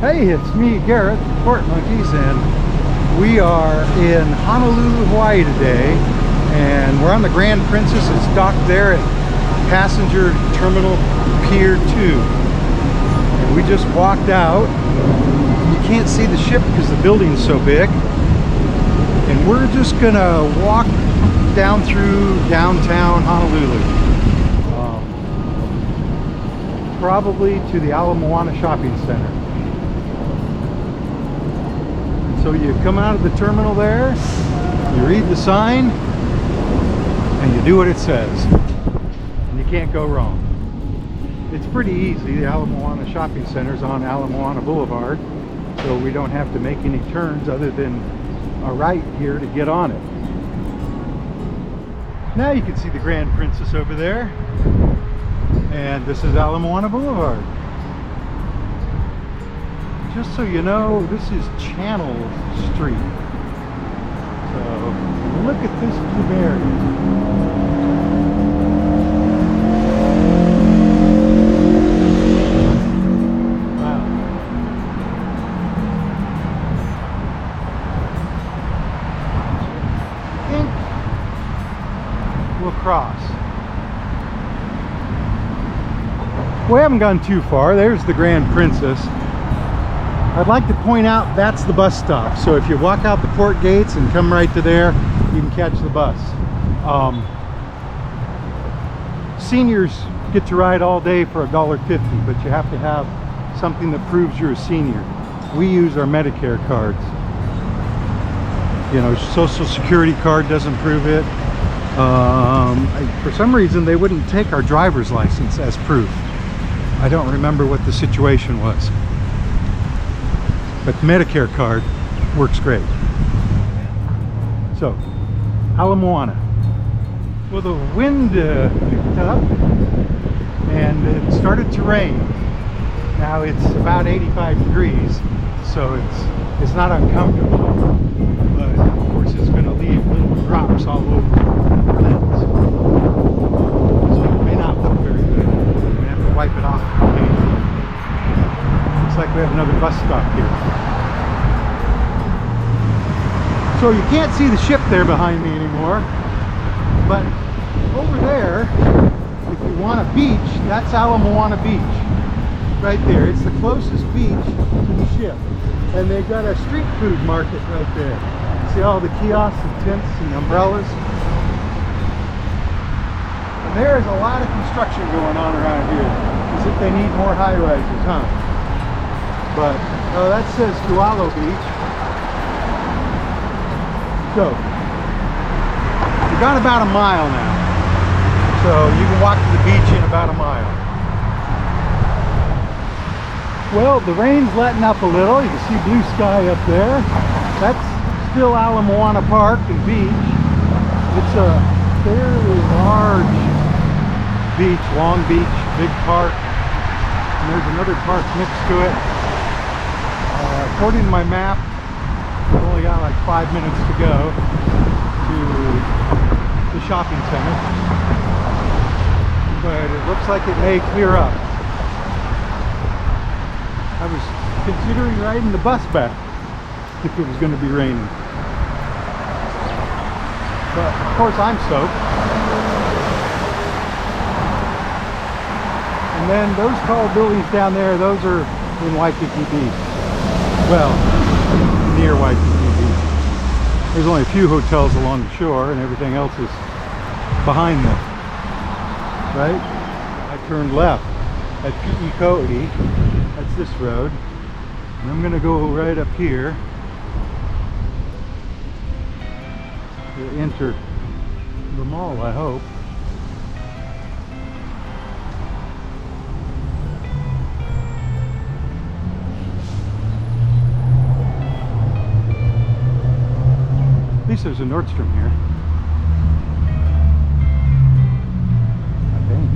Hey, it's me, Garrett, Port Monkeys, and we are in Honolulu, Hawaii today, and we're on the Grand Princess. It's docked there at Passenger Terminal Pier 2. And we just walked out. You can't see the ship because the building's so big. And we're just gonna walk down through downtown Honolulu. Probably to the Moana shopping center. So you come out of the terminal there, you read the sign, and you do what it says. And you can't go wrong. It's pretty easy. The Moana shopping center is on Moana Boulevard, so we don't have to make any turns other than a right here to get on it. Now you can see the Grand Princess over there. And this is Moana Boulevard. Just so you know, this is Channel Street. So look at this area. Wow. I think we'll cross. We haven't gone too far. There's the Grand Princess. I'd like to point out that's the bus stop. So if you walk out the port gates and come right to there, you can catch the bus. Seniors get to ride all day for $1.50, but you have to have something that proves you're a senior. We use our Medicare cards. You know, Social Security card doesn't prove it. For some reason, they wouldn't take our driver's license as proof. I don't remember what the situation was. But the Medicare card works great. So, Moana. Well, the wind picked up and it started to rain. Now it's about 85 degrees, so it's not uncomfortable. But of course it's going to leave little drops all over the lens. So it may not look very good. We have to wipe it off. Looks like we have another bus stop here. So you can't see the ship there behind me anymore, but over there, if you want a beach, that's Moana Beach. Right there. It's the closest beach to the ship. And they've got a street food market right there. See all the kiosks and tents and umbrellas? And there's a lot of construction going on around here, as if they need more high-rises, huh? But that says Tualo Beach. So we've got about a mile now. So you can walk to the beach in about a mile. Well, the rain's letting up a little. You can see blue sky up there. That's still Moana Park and beach. It's a fairly large beach, long beach, big park. And there's another park next to it. According to my map, we've only got like 5 minutes to go to the shopping center. But it looks like it may clear up. I was considering riding the bus back if it was going to be raining. But of course I'm soaked. And then those tall buildings down there, those are in Waikiki Beach. Well, near Waikiki Beach. There's only a few hotels along the shore and everything else is behind them. Right? I turned left at Pi'ikoi. That's this road. And I'm going to go right up here to enter the mall, I hope. At least there's a Nordstrom here. I think.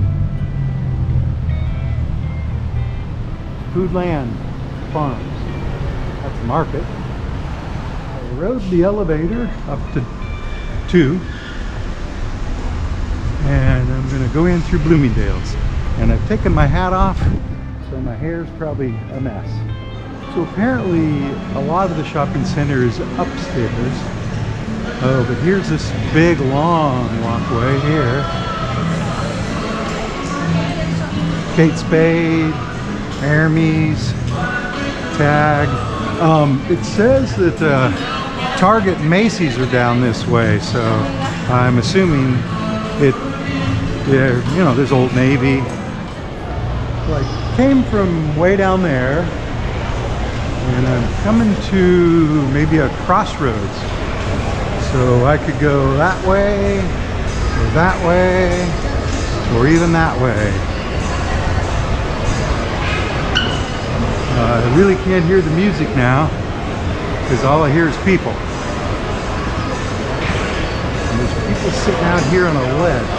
Foodland Farms. That's the market. I rode the elevator up to 2. And I'm going to go in through Bloomingdale's. And I've taken my hat off, so my hair's probably a mess. So apparently a lot of the shopping center is upstairs. Oh, but here's this big long walkway here. Kate Spade, Hermes, Tag. It says that Target and Macy's are down this way, so I'm assuming you know, there's Old Navy. So I came from way down there, and I'm coming to maybe a crossroads. So I could go that way, or that way, or even that way. I really can't hear the music now, because all I hear is people. And there's people sitting out here on a ledge.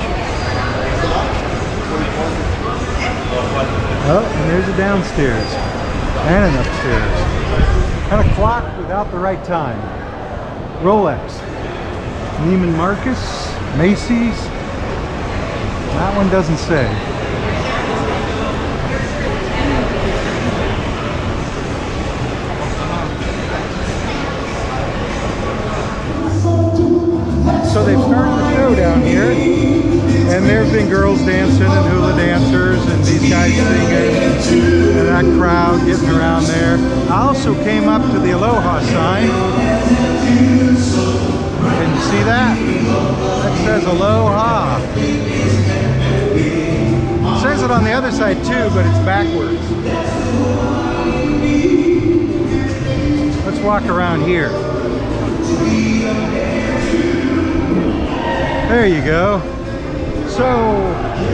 Oh, and there's a downstairs and an upstairs. And a clock without the right time. Rolex, Neiman Marcus, Macy's. That one doesn't say. So they've started the show down here, and there have been girls dancing and hula dancers and these guys singing and that crowd getting around there. I also came up to the Aloha sign. Can you see that? That says Aloha. It says it on the other side too, but it's backwards. Let's walk around here. There you go. So,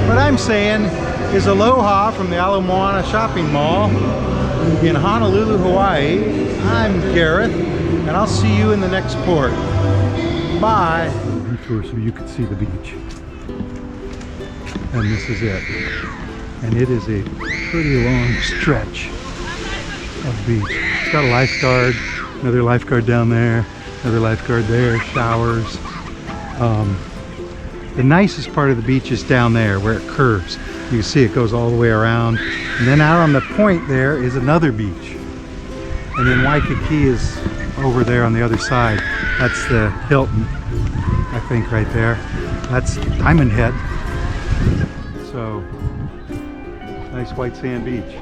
what I'm saying is aloha from the Moana shopping mall in Honolulu, Hawaii. I'm Gareth, and I'll see you in the next port. Bye. Detour so you can see the beach. And this is it. And it is a pretty long stretch of beach. It's got a lifeguard, another lifeguard down there, another lifeguard there, showers. The nicest part of the beach is down there where it curves. You can see it goes all the way around. And then out on the point there is another beach. And then Waikiki is over there on the other side. That's the Hilton, I think, right there. That's Diamond Head. So, nice white sand beach.